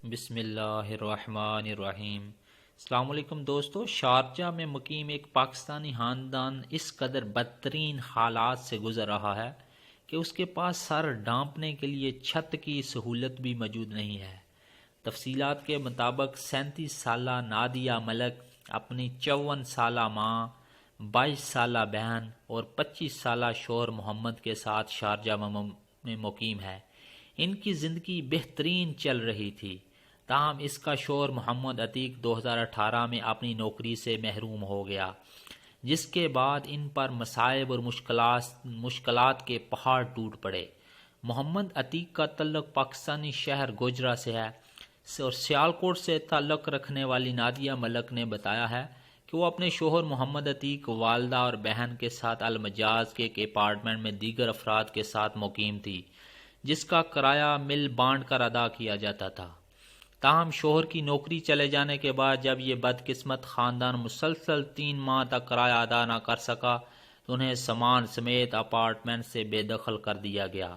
بسم اللہ الرحمن الرحیم۔ السلام علیکم دوستو، شارجہ میں مقیم ایک پاکستانی خاندان اس قدر بدترین حالات سے گزر رہا ہے کہ اس کے پاس سر ڈانپنے کے لیے چھت کی سہولت بھی موجود نہیں ہے۔ تفصیلات کے مطابق 37 سالہ نادیہ ملک اپنی 54 سالہ ماں، 22 سالہ بہن اور 25 سالہ شوہر محمد کے ساتھ شارجہ میں مقیم ہے۔ ان کی زندگی بہترین چل رہی تھی، تاہم اس کا شوہر محمد عتیق 2018 میں اپنی نوکری سے محروم ہو گیا، جس کے بعد ان پر مصائب اور مشکلات کے پہاڑ ٹوٹ پڑے۔ محمد عتیق کا تعلق پاکستانی شہر گوجرا سے ہے اور سیالکوٹ سے تعلق رکھنے والی نادیہ ملک نے بتایا ہے کہ وہ اپنے شوہر محمد عتیق، والدہ اور بہن کے ساتھ المجاز کے ایک اپارٹمنٹ میں دیگر افراد کے ساتھ مقیم تھی، جس کا کرایہ مل بانٹ کر ادا کیا جاتا تھا۔ تاہم شوہر کی نوکری چلے جانے کے بعد جب یہ بدقسمت خاندان مسلسل 3 ماہ تک کرایہ ادا نہ کر سکا تو انہیں سامان سمیت اپارٹمنٹ سے بے دخل کر دیا گیا۔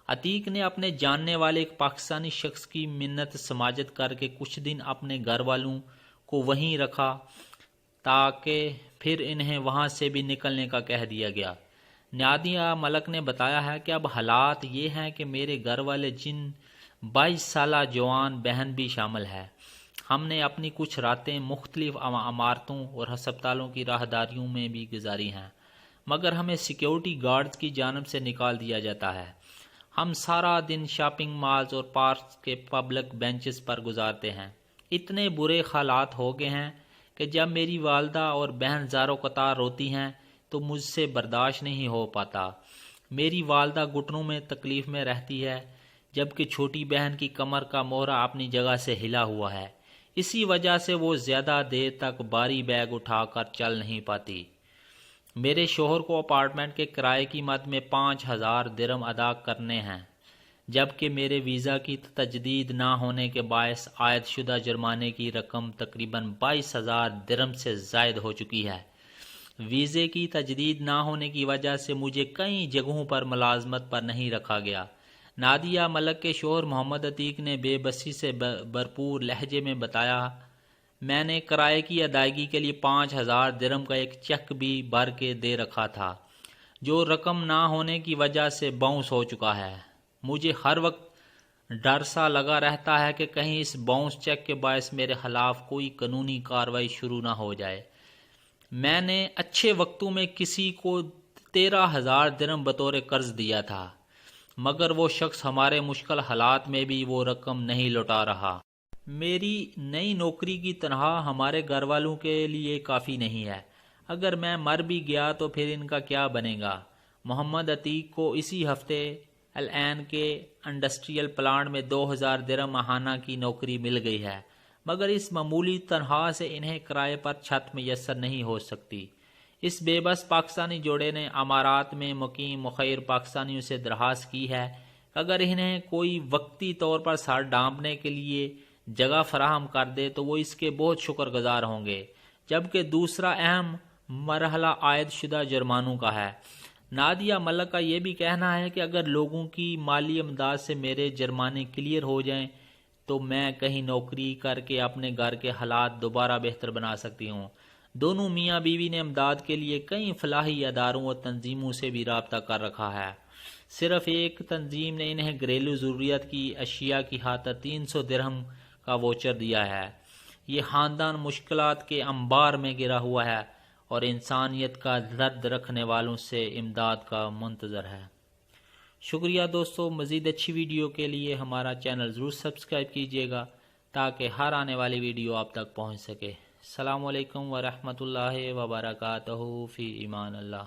عتیق نے اپنے جاننے والے ایک پاکستانی شخص کی منت سماجت کر کے کچھ دن اپنے گھر والوں کو وہیں رکھا، تاکہ پھر انہیں وہاں سے بھی نکلنے کا کہہ دیا گیا۔ نادیہ ملک نے بتایا ہے کہ اب حالات یہ ہیں کہ میرے گھر والے، جن 22 سالہ جوان بہن بھی شامل ہے، ہم نے اپنی کچھ راتیں مختلف عمارتوں اور ہسپتالوں کی راہداریوں میں بھی گزاری ہیں، مگر ہمیں سیکیورٹی گارڈز کی جانب سے نکال دیا جاتا ہے۔ ہم سارا دن شاپنگ مالز اور پارکس کے پبلک بینچز پر گزارتے ہیں۔ اتنے برے حالات ہو گئے ہیں کہ جب میری والدہ اور بہن زارو قطار روتی ہیں تو مجھ سے برداشت نہیں ہو پاتا۔ میری والدہ گھٹنوں میں تکلیف میں رہتی ہے، جبکہ چھوٹی بہن کی کمر کا مہرا اپنی جگہ سے ہلا ہوا ہے، اسی وجہ سے وہ زیادہ دیر تک بھاری بیگ اٹھا کر چل نہیں پاتی۔ میرے شوہر کو اپارٹمنٹ کے کرائے کی مد میں 5000 درہم ادا کرنے ہیں، جبکہ میرے ویزا کی تجدید نہ ہونے کے باعث عائد شدہ جرمانے کی رقم تقریباً 22000 درہم سے زائد ہو چکی ہے۔ ویزے کی تجدید نہ ہونے کی وجہ سے مجھے کئی جگہوں پر ملازمت پر نہیں رکھا گیا۔ نادیہ ملک کے شوہر محمد عتیق نے بے بسی سے بھرپور لہجے میں بتایا، میں نے کرائے کی ادائیگی کے لیے 5000 درہم کا ایک چیک بھی بھر کے دے رکھا تھا، جو رقم نہ ہونے کی وجہ سے باؤنس ہو چکا ہے۔ مجھے ہر وقت ڈر سا لگا رہتا ہے کہ کہیں اس باؤنس چیک کے باعث میرے خلاف کوئی قانونی کارروائی شروع نہ ہو جائے۔ میں نے اچھے وقتوں میں کسی کو 13000 درہم بطور قرض دیا تھا، مگر وہ شخص ہمارے مشکل حالات میں بھی وہ رقم نہیں لوٹا رہا۔ میری نئی نوکری کی تنخواہ ہمارے گھر والوں کے لیے کافی نہیں ہے، اگر میں مر بھی گیا تو پھر ان کا کیا بنے گا۔ محمد عتیق کو اسی ہفتے العین کے انڈسٹریل پلانٹ میں 2000 درہم ماہانہ کی نوکری مل گئی ہے، مگر اس معمولی تنخواہ سے انہیں کرائے پر چھت میسر نہیں ہو سکتی۔ اس بے بس پاکستانی جوڑے نے امارات میں مقیم مخیر پاکستانیوں سے درخواست کی ہے کہ اگر انہیں کوئی وقتی طور پر سر ڈانپنے کے لیے جگہ فراہم کر دے تو وہ اس کے بہت شکر گزار ہوں گے، جبکہ دوسرا اہم مرحلہ عائد شدہ جرمانوں کا ہے۔ نادیہ ملک کا یہ بھی کہنا ہے کہ اگر لوگوں کی مالی امداد سے میرے جرمانے کلیئر ہو جائیں تو میں کہیں نوکری کر کے اپنے گھر کے حالات دوبارہ بہتر بنا سکتی ہوں۔ دونوں میاں بیوی نے امداد کے لیے کئی فلاحی اداروں اور تنظیموں سے بھی رابطہ کر رکھا ہے۔ صرف ایک تنظیم نے انہیں گھریلو ضروریات کی اشیاء کی خاطر 300 درہم کا ووچر دیا ہے۔ یہ خاندان مشکلات کے انبار میں گرا ہوا ہے اور انسانیت کا درد رکھنے والوں سے امداد کا منتظر ہے۔ شکریہ دوستو، مزید اچھی ویڈیو کے لیے ہمارا چینل ضرور سبسکرائب کیجیے گا تاکہ ہر آنے والی ویڈیو آپ تک پہنچ سکے۔ السلام علیکم ورحمۃ اللہ وبرکاتہ، فی امان اللہ۔